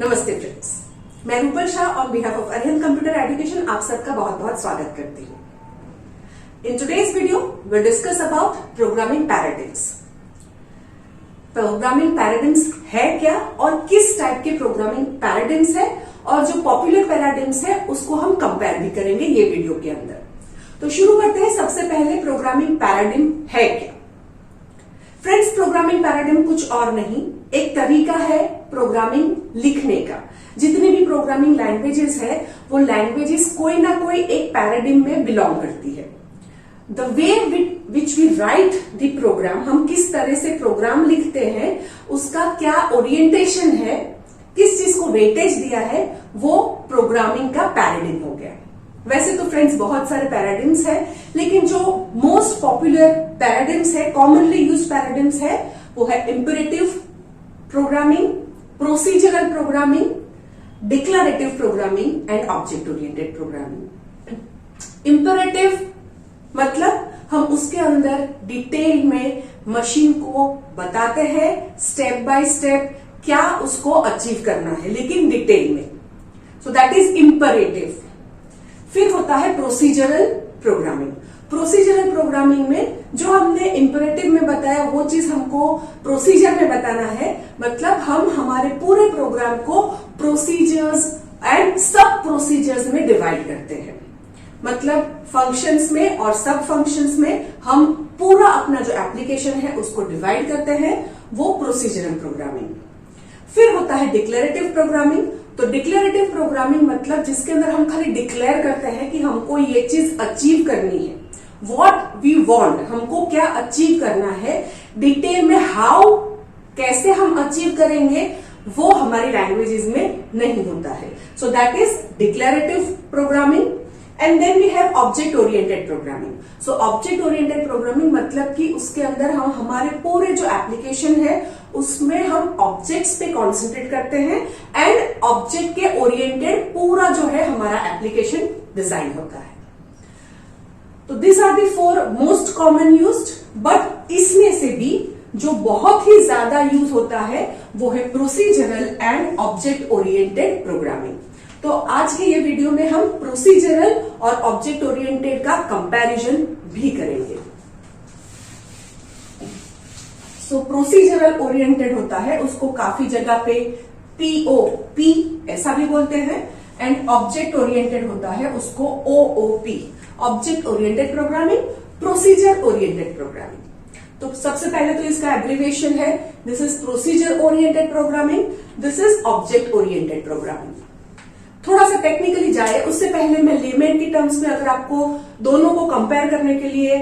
नमस्ते फ्रेंड्स, मैं Rupal Shah on behalf of Arihant computer education आप सबका बहुत बहुत स्वागत करती हूँ। In today's video we discuss about programming paradigms. Programming paradigms है क्या और किस टाइप के प्रोग्रामिंग पैराडिग्म्स है और जो पॉपुलर पैराडिग्म्स है उसको हम कंपेयर भी करेंगे ये वीडियो के अंदर। तो शुरू करते हैं। सबसे पहले प्रोग्रामिंग पैराडिग्म है क्या? फ्रेंड्स, प्रोग्रामिंग पैराडिग्म कुछ और नहीं, एक तरीका है प्रोग्रामिंग लिखने का। जितने भी प्रोग्रामिंग लैंग्वेजेस है वो लैंग्वेजेस कोई ना कोई एक पैराडिग्म में बिलोंग करती है। The way which we write the program, हम किस तरह से प्रोग्राम लिखते हैं, उसका क्या ओरिएंटेशन है, किस चीज को वेटेज दिया है, वो प्रोग्रामिंग का पैराडिग्म हो गया। वैसे तो फ्रेंड्स बहुत सारे पैराडिग्म्स है, लेकिन जो मोस्ट पॉपुलर पैराडिग्म्स है, कॉमनली यूज्ड पैराडिग्म्स है, वो है imperative programming, procedural programming, declarative programming and object oriented programming. Imperative मतलब हम उसके अंदर डिटेल में मशीन को बताते हैं स्टेप बाय स्टेप क्या उसको अचीव करना है, लेकिन डिटेल में। सो दैट इज इंपेरेटिव। फिर होता है प्रोसीजरल प्रोग्रामिंग। प्रोसीजरल प्रोग्रामिंग में जो हमने इंपेरेटिव में बताया वो चीज हमको प्रोसीजर में बताना है। मतलब हम हमारे पूरे प्रोग्राम को प्रोसीजर्स एंड सब प्रोसीजर्स में डिवाइड करते हैं। मतलब फंक्शंस में और सब फंक्शंस में हम पूरा अपना जो एप्लीकेशन है उसको डिवाइड करते हैं, वो प्रोसीजरल प्रोग्रामिंग। फिर होता है डिक्लेरेटिव प्रोग्रामिंग। तो डिक्लेरेटिव प्रोग्रामिंग मतलब जिसके अंदर हम खाली डिक्लेयर करते हैं कि हमको ये चीज अचीव करनी है, व्हाट वी वांट, हमको क्या अचीव करना है। डिटेल में हाउ, कैसे हम अचीव करेंगे, वो हमारी लैंग्वेजेस में नहीं होता है। So that is declarative programming. And then we have object oriented programming. So object oriented programming मतलब कि उसके अंदर हम हमारे पूरे जो एप्लीकेशन है उसमें हम ऑब्जेक्ट्स पे कॉन्सेंट्रेट करते हैं एंड ऑब्जेक्ट के ओरिएंटेड पूरा जो है हमारा एप्लीकेशन डिजाइन होता है। तो this are the four most common used, but इसमें से भी जो बहुत ही ज्यादा यूज होता है वो है procedural and object oriented programming. तो आज के ये वीडियो में हम प्रोसीजरल और ऑब्जेक्ट ओरिएंटेड का कंपैरिजन भी करेंगे। सो प्रोसीजरल ओरिएंटेड होता है, उसको काफी जगह पे पीओपी ऐसा भी बोलते हैं, एंड ऑब्जेक्ट ओरिएंटेड होता है उसको OOP, object oriented programming, procedure oriented programming. तो सबसे पहले तो इसका एब्रिविएशन है, this is procedure oriented programming, this is object oriented programming. थोड़ा सा टेक्निकली जाए उससे पहले मैं लेमैन की टर्म्स में अगर आपको दोनों को कंपेयर करने के लिए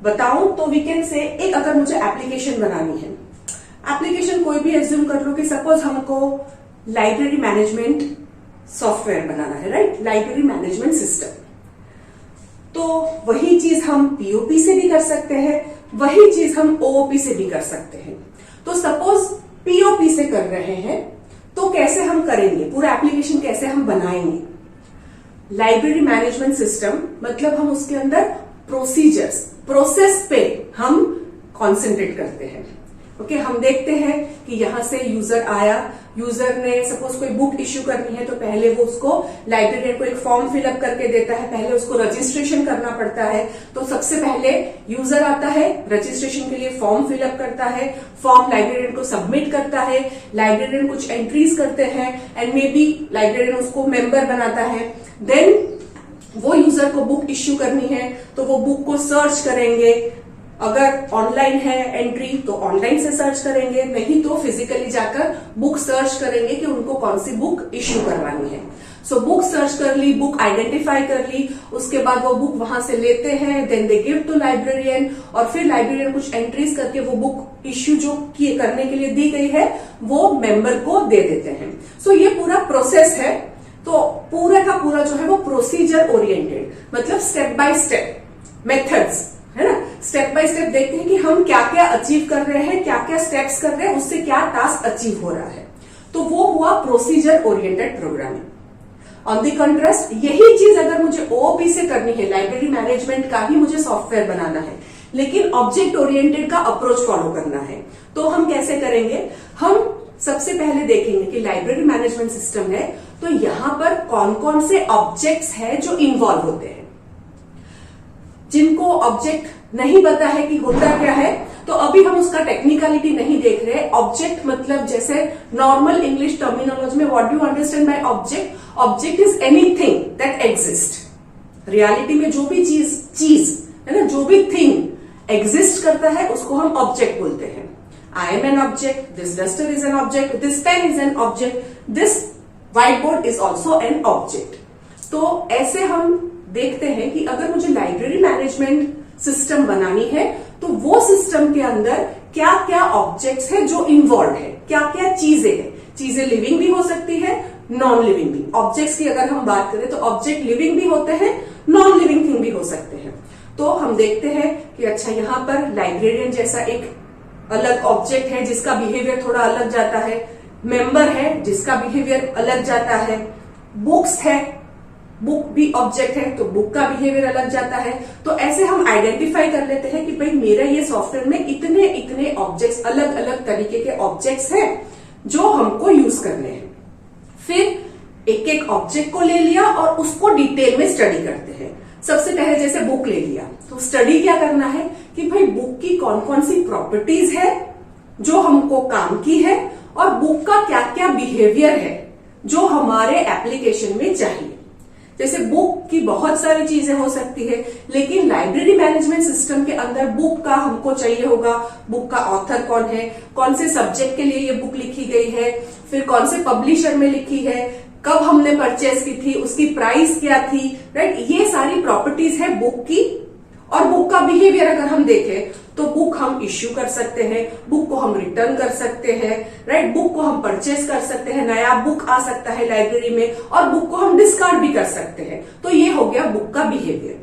बताऊं तो वी कैन से, एक अगर मुझे एप्लीकेशन बनानी है, एप्लीकेशन कोई भी एज्यूम कर लो कि सपोज हमको लाइब्रेरी मैनेजमेंट सॉफ्टवेयर बनाना है, राइट, लाइब्रेरी मैनेजमेंट सिस्टम। तो वही चीज हम पीओपी से भी कर सकते हैं, वही चीज हम ओओपी से भी कर सकते हैं। तो सपोज पीओपी से कर रहे हैं तो कैसे हम करेंगे, पूरा एप्लीकेशन कैसे हम बनाएंगे। लाइब्रेरी मैनेजमेंट सिस्टम मतलब हम उसके अंदर प्रोसीजर्स, प्रोसेस पे हम कॉन्सेंट्रेट करते हैं। ओके, हम देखते हैं कि यहां से यूजर आया, यूजर ने सपोज कोई बुक इश्यू करनी है तो पहले वो उसको लाइब्रेरियन को एक फॉर्म फिलअप करके देता है, पहले उसको रजिस्ट्रेशन करना पड़ता है। तो सबसे पहले यूजर आता है, रजिस्ट्रेशन के लिए फॉर्म फिलअप करता है, फॉर्म लाइब्रेरियन को सबमिट करता है, लाइब्रेरियन कुछ एंट्रीज करते हैं एंड मे बी लाइब्रेरियन उसको मेंबर बनाता है। देन वो यूजर को बुक इश्यू करनी है तो वो बुक को सर्च करेंगे, अगर ऑनलाइन है एंट्री तो ऑनलाइन से सर्च करेंगे, नहीं तो फिजिकली जाकर बुक सर्च करेंगे कि उनको कौन सी बुक इश्यू करवानी है। सो बुक सर्च कर ली, बुक आइडेंटिफाई कर ली, उसके बाद वो बुक वहां से लेते हैं, then they give to librarian, और फिर लाइब्रेरियन कुछ एंट्रीज करके वो बुक इश्यू जो करने के लिए दी गई है वो मेंबर को दे देते हैं। सो ये पूरा प्रोसेस है। तो पूरा का पूरा जो है वो प्रोसीजर ओरिएंटेड, मतलब स्टेप बाय स्टेप मेथड्स है ना, स्टेप बाय स्टेप देखते हैं कि हम क्या क्या अचीव कर रहे हैं, क्या क्या स्टेप्स कर रहे हैं, उससे क्या टास्क अचीव हो रहा है। तो वो हुआ procedure oriented programming. On the contrast यही चीज अगर मुझे ओओपी से करनी है, लाइब्रेरी मैनेजमेंट का ही मुझे सॉफ्टवेयर बनाना है, लेकिन ऑब्जेक्ट ओरिएंटेड का अप्रोच फॉलो करना है, तो हम कैसे करेंगे, हम सबसे पहले देखेंगे कि लाइब्रेरी मैनेजमेंट सिस्टम है तो यहां पर कौन कौन से ऑब्जेक्ट्स हैं जो इन्वॉल्व होते हैं। जिनको ऑब्जेक्ट नहीं पता है कि होता क्या है, तो अभी हम उसका टेक्निकलिटी नहीं देख रहे। ऑब्जेक्ट मतलब जैसे नॉर्मल इंग्लिश टर्मिनोलॉजी में what do understand by object? Object is anything that exist. Reality में जो भी चीज है ना, जो भी थिंग एग्जिस्ट करता है उसको हम ऑब्जेक्ट बोलते हैं। I am an object, this duster is an object, this pen is an object, this whiteboard is also an object। तो ऐसे हम देखते हैं कि अगर मुझे लाइब्रेरी मैनेजमेंट सिस्टम बनानी है तो वो सिस्टम के अंदर क्या क्या ऑब्जेक्ट्स है जो इन्वॉल्व है, क्या क्या चीजें हैं। चीजें लिविंग भी हो सकती है, नॉन लिविंग भी। ऑब्जेक्ट्स की अगर हम बात करें तो ऑब्जेक्ट लिविंग भी होते हैं, नॉन लिविंग थिंग भी हो सकते हैं। तो हम देखते हैं कि अच्छा यहां पर लाइब्रेरियन जैसा एक अलग ऑब्जेक्ट है जिसका बिहेवियर थोड़ा अलग जाता है, मेंबर है जिसका बिहेवियर अलग जाता है, बुक्स है, बुक भी ऑब्जेक्ट है तो बुक का बिहेवियर अलग जाता है। तो ऐसे हम आइडेंटिफाई कर लेते हैं कि भाई मेरा ये सॉफ्टवेयर में इतने इतने ऑब्जेक्ट्स, अलग अलग तरीके के ऑब्जेक्ट्स हैं जो हमको यूज करने हैं। फिर एक एक ऑब्जेक्ट को ले लिया और उसको डिटेल में स्टडी करते हैं। सबसे पहले जैसे बुक ले लिया तो स्टडी क्या करना है कि भाई बुक की कौन कौन सी प्रॉपर्टीज है जो हमको काम की है और बुक का क्या क्या बिहेवियर है जो हमारे एप्लीकेशन में चाहिए। जैसे बुक की बहुत सारी चीजें हो सकती है, लेकिन लाइब्रेरी मैनेजमेंट सिस्टम के अंदर बुक का हमको चाहिए होगा बुक का ऑथर कौन है, कौन से सब्जेक्ट के लिए ये बुक लिखी गई है, फिर कौन से पब्लिशर में लिखी है, कब हमने परचेज की थी, उसकी प्राइस क्या थी, राइट। ये सारी प्रॉपर्टीज है बुक की। और बुक का बिहेवियर अगर हम देखें तो बुक हम इश्यू कर सकते हैं, बुक को हम रिटर्न कर सकते हैं, राइट। बुक को हम परचेज कर सकते हैं, नया बुक आ सकता है लाइब्रेरी में, और बुक को हम डिस्कार्ड भी कर सकते हैं। तो ये हो गया बुक का बिहेवियर।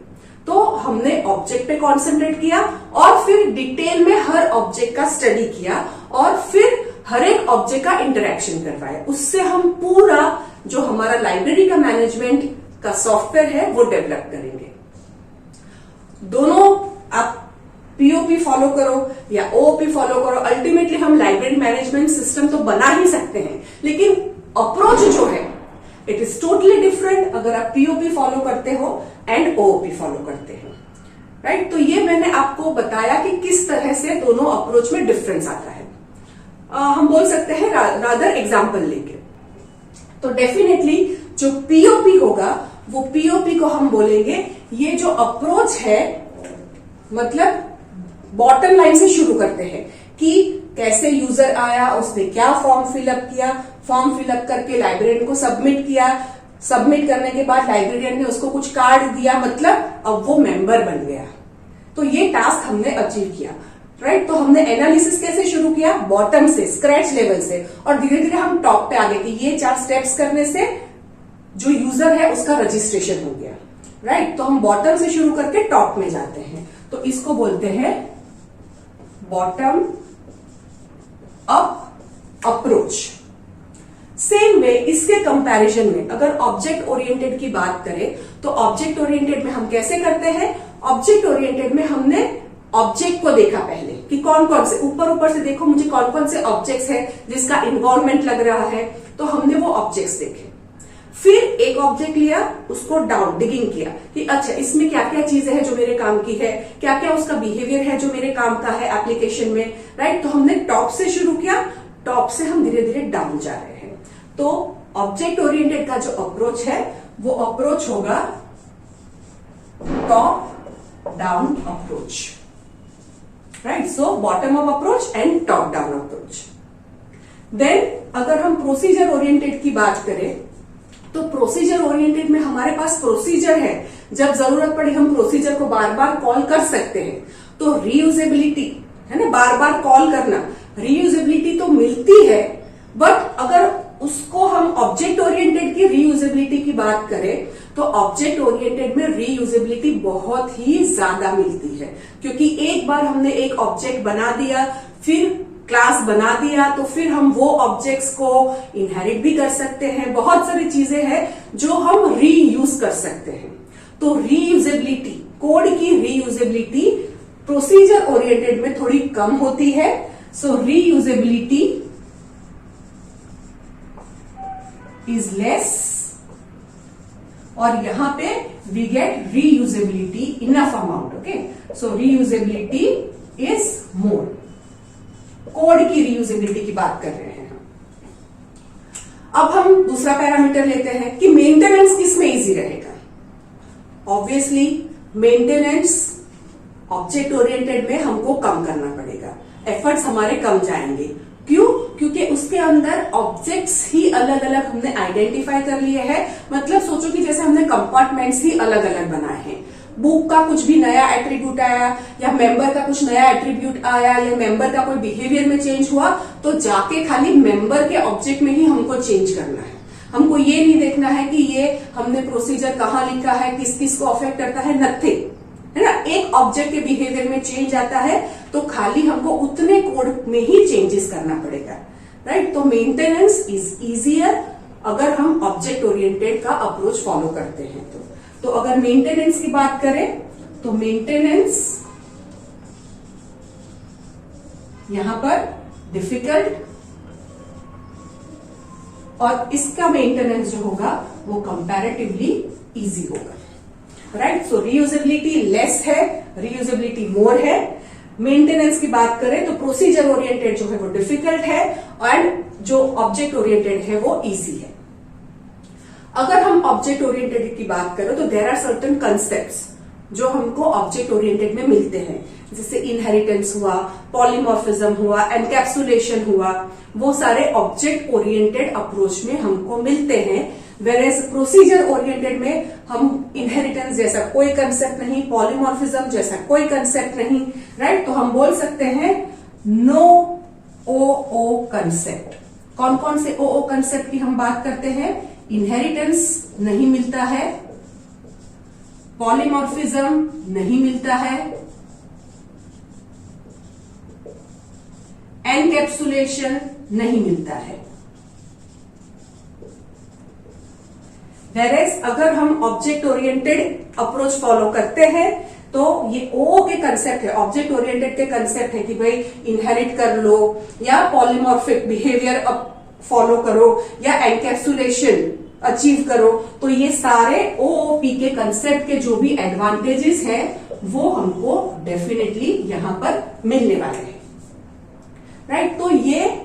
तो हमने ऑब्जेक्ट पे कॉन्सेंट्रेट किया और फिर डिटेल में हर ऑब्जेक्ट का स्टडी किया और फिर हर एक ऑब्जेक्ट का इंटरेक्शन करवाया। उससे हम पूरा जो हमारा लाइब्रेरी का मैनेजमेंट का सॉफ्टवेयर है वो डेवलप करेंगे। दोनों आप पीओपी फॉलो करो या ओओपी फॉलो करो, अल्टीमेटली हम लाइब्रेरी मैनेजमेंट सिस्टम तो बना ही सकते हैं, लेकिन अप्रोच जो है इट इज टोटली डिफरेंट अगर आप पीओपी फॉलो करते हो एंड ओओपी फॉलो करते हो, राइट। तो ये मैंने आपको बताया कि किस तरह से दोनों अप्रोच में डिफरेंस आता है। हम बोल सकते हैं रादर एग्जाम्पल लेके, तो डेफिनेटली जो पीओपी होगा वो पीओपी को हम बोलेंगे ये जो अप्रोच है, मतलब बॉटम लाइन से शुरू करते हैं कि कैसे यूजर आया, उसने क्या फॉर्म फिलअप किया, फॉर्म फिलअप करके लाइब्रेरियन को सबमिट किया, सबमिट करने के बाद लाइब्रेरियन ने उसको कुछ कार्ड दिया, मतलब अब वो मेंबर बन गया। तो ये टास्क हमने अचीव किया, राइट। तो हमने एनालिसिस कैसे शुरू किया? बॉटम से, स्क्रैच लेवल से, और धीरे धीरे हम टॉप पे आ गए कि ये 4 स्टेप्स करने से जो यूजर है उसका रजिस्ट्रेशन हो गया, राइट। तो हम बॉटम से शुरू करके टॉप में जाते हैं, तो इसको बोलते हैं bottom up approach. Same way इसके कंपैरिजन में अगर ऑब्जेक्ट ओरिएंटेड की बात करें तो ऑब्जेक्ट ओरिएंटेड में हम कैसे करते हैं? ऑब्जेक्ट ओरिएंटेड में हमने ऑब्जेक्ट को देखा पहले कि कौन कौन से, ऊपर से देखो मुझे कौन कौन से ऑब्जेक्ट्स है जिसका इन्वॉल्वमेंट लग रहा है, तो हमने वो ऑब्जेक्ट्स देखे। फिर एक ऑब्जेक्ट लिया, उसको डाउन डिगिंग किया कि अच्छा इसमें क्या क्या चीजें हैं जो मेरे काम की है, क्या क्या उसका बिहेवियर है जो मेरे काम का है एप्लीकेशन में, राइट। तो हमने टॉप से शुरू किया, टॉप से हम धीरे धीरे डाउन जा रहे हैं। तो ऑब्जेक्ट ओरिएंटेड का जो अप्रोच है वो अप्रोच होगा top down approach, right. So bottom up approach and top down approach. Then अगर हम प्रोसीजर ओरिएंटेड की बात करें तो प्रोसीजर ओरिएंटेड में हमारे पास प्रोसीजर है, जब जरूरत पड़े हम प्रोसीजर को बार बार कॉल कर सकते हैं। तो रीयूजेबिलिटी है ना, बार बार कॉल करना, रीयूजेबिलिटी तो मिलती है, बट अगर उसको हम ऑब्जेक्ट ओरिएंटेड की रीयूजेबिलिटी की बात करें तो ऑब्जेक्ट ओरिएंटेड में रीयूजेबिलिटी बहुत ही ज्यादा मिलती है, क्योंकि एक बार हमने एक ऑब्जेक्ट बना दिया, फिर क्लास बना दिया, तो फिर हम वो ऑब्जेक्ट्स को इनहेरिट भी कर सकते हैं। बहुत सारी चीजें हैं जो हम रीयूज कर सकते हैं। तो रीयूजेबिलिटी, कोड की रीयूजेबिलिटी प्रोसीजर ओरिएंटेड में थोड़ी कम होती है। सो रीयूजेबिलिटी इज लेस, और यहां पे we get reusability enough amount. Okay, so reusability is more. Code की रीयूजेबिलिटी की बात कर रहे हैं. अब हम दूसरा पैरामीटर लेते हैं कि मेंटेनेंस किसमें इजी रहेगा. ऑब्वियसली मेंटेनेंस ऑब्जेक्ट ओरिएंटेड में हमको कम करना पड़ेगा, एफर्ट्स हमारे कम जाएंगे. क्यों? क्योंकि उसके अंदर ऑब्जेक्ट्स ही अलग अलग हमने आइडेंटिफाई कर लिए हैं. मतलब सोचो कि जैसे हमने कंपार्टमेंट्स ही अलग अलग बनाए हैं. बुक का कुछ भी नया एट्रीब्यूट आया, या मेंबर का कुछ नया एट्रीब्यूट आया, या मेंबर का कोई बिहेवियर में चेंज हुआ, तो जाके खाली मेंबर के ऑब्जेक्ट में ही हमको चेंज करना है. हमको ये नहीं देखना है कि ये हमने प्रोसीजर कहाँ लिखा है, किस किस को अफेक्ट करता है, नथिंग, है ना. एक ऑब्जेक्ट के बिहेवियर में चेंज आता है तो खाली हमको उतने कोड में ही चेंजेस करना पड़ेगा, राइट. तो मेंटेनेंस इज इजियर अगर हम ऑब्जेक्ट ओरिएंटेड का अप्रोच फॉलो करते हैं. तो अगर मेंटेनेंस की बात करें तो मेंटेनेंस यहां पर डिफिकल्ट, और इसका मेंटेनेंस जो होगा वो कंपैरेटिवली इजी होगा, राइट. सो रीयूजेबिलिटी लेस है, रीयूजेबिलिटी मोर है. मेंटेनेंस की बात करें तो प्रोसीजर ओरिएंटेड जो है वो डिफिकल्ट है, एंड जो ऑब्जेक्ट ओरिएंटेड है वो इजी है. अगर हम ऑब्जेक्ट ओरिएंटेड की बात करें तो देयर आर सर्टेन कंसेप्ट्स जो हमको ऑब्जेक्ट ओरिएंटेड में मिलते हैं, जैसे इनहेरिटेंस हुआ, पॉलीमॉर्फिज्म हुआ, एनकैप्सुलेशन हुआ. वो सारे ऑब्जेक्ट ओरिएंटेड अप्रोच में हमको मिलते हैं. वेरेज प्रोसीजर ओरिएंटेड में हम इनहेरिटेंस जैसा कोई कंसेप्ट नहीं, पॉलीमॉर्फिज्म जैसा कोई कंसेप्ट नहीं, राइट. तो हम बोल सकते हैं नो ओओ कंसेप्ट. कौन कौन से ओओ कंसेप्ट की हम बात करते हैं? इनहेरिटेंस नहीं मिलता है, पॉलीमॉर्फिज्म नहीं मिलता है, एनकैप्सुलेशन नहीं मिलता है. वेरेज अगर हम ऑब्जेक्ट ओरिएंटेड अप्रोच फॉलो करते हैं तो ये ओ के कंसेप्ट है, ऑब्जेक्ट ओरिएंटेड के कंसेप्ट है कि भाई इनहेरिट कर लो, या पॉलीमॉर्फिक बिहेवियर फॉलो करो, या एनकैप्सुलेशन अचीव करो. तो ये सारे ओओपी के कंसेप्ट के जो भी एडवांटेजेस हैं वो हमको डेफिनेटली यहां पर मिलने वाले हैं, राइट. तो ये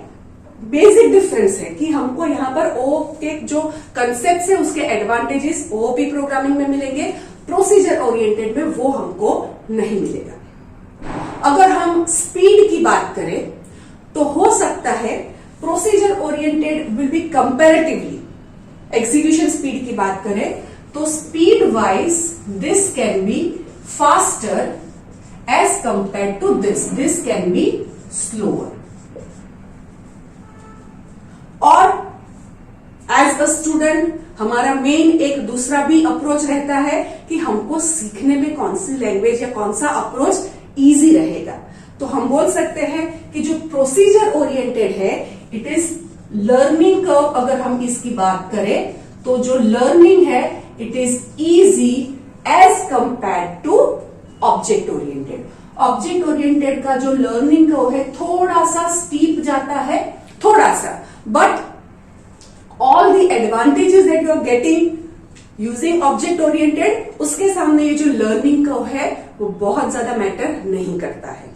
बेसिक डिफरेंस है कि हमको यहाँ पर ओ के जो कंसेप्ट है उसके एडवांटेजेस ओओपी प्रोग्रामिंग में मिलेंगे, प्रोसीजर ओरिएंटेड में वो हमको नहीं मिलेगा. अगर हम स्पीड की बात करें तो हो सकता है procedure oriented will be comparatively, execution speed की बात करें तो speed wise this can be faster as compare to this can be slower. और एज अ स्टूडेंट हमारा मेन एक दूसरा भी अप्रोच रहता है कि हमको सीखने में कौन सी लैंग्वेज या कौन सा अप्रोच इजी रहेगा. तो हम बोल सकते हैं कि जो प्रोसीजर ओरिएंटेड है इट इज लर्निंग कर्व. अगर हम इसकी बात करें तो जो लर्निंग है it is easy as compare to object oriented. Object oriented का जो लर्निंग कर्व है थोड़ा सा स्टीप जाता है, थोड़ा सा, but all the advantages that you are getting using object oriented उसके सामने ये जो लर्निंग कर्व है वो बहुत ज्यादा मैटर नहीं करता है.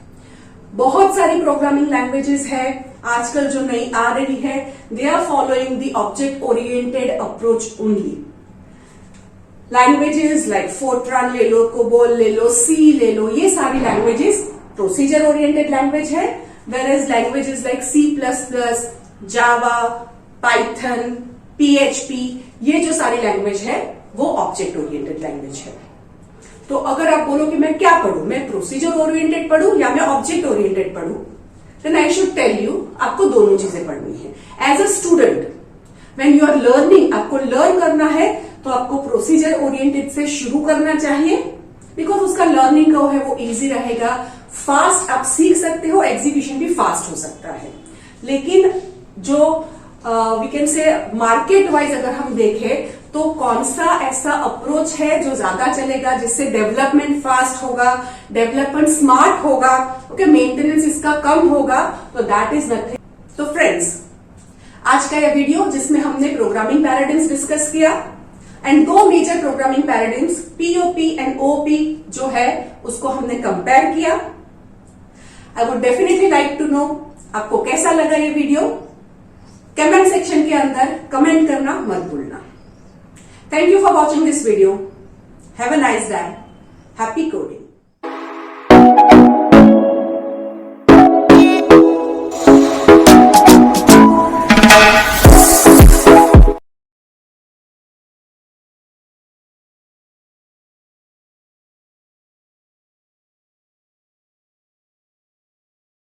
बहुत सारी प्रोग्रामिंग लैंग्वेजेस है आजकल जो नई आ रही है, they are following the object oriented approach only. Languages like Fortran ले लो, कोबोल ले लो, सी ले लो, ये सारी लैंग्वेजेस प्रोसीजर ओरिएंटेड लैंग्वेज है. Where languages like C++, Java, Python, PHP, ये जो सारी लैंग्वेज है वो ऑब्जेक्ट ओरिएंटेड लैंग्वेज है. तो अगर आप बोलो कि मैं क्या पढ़ूं, मैं प्रोसीजर ओरिएंटेड पढ़ूं या मैं ऑब्जेक्ट ओरिएंटेड पढ़ूं, then I should tell you आपको दोनों चीजें पढ़नी है. As a student when you are learning, आपको लर्न करना है तो आपको प्रोसीजर ओरिएंटेड से शुरू करना चाहिए, बिकॉज उसका लर्निंग कर्व है वो इजी रहेगा, फास्ट आप सीख सकते हो, एग्जीक्यूशन भी फास्ट हो सकता है. लेकिन जो we can say market wise अगर हम देखें तो कौन सा ऐसा अप्रोच है जो ज्यादा चलेगा, जिससे डेवलपमेंट फास्ट होगा, डेवलपमेंट स्मार्ट होगा, ओके, मेंटेनेंस इसका कम होगा, तो दैट इज नथिंग. तो फ्रेंड्स, आज का यह वीडियो जिसमें हमने प्रोग्रामिंग पैराडिम्स डिस्कस किया एंड दो major programming paradigms POP and OOP जो है उसको हमने कंपेयर किया। I would definitely like to know आपको कैसा लगा ये वीडियो। कमेंट सेक्शन के अंदर कमेंट करना मत भूलना। Thank you for watching this video. Have a nice day. Happy coding.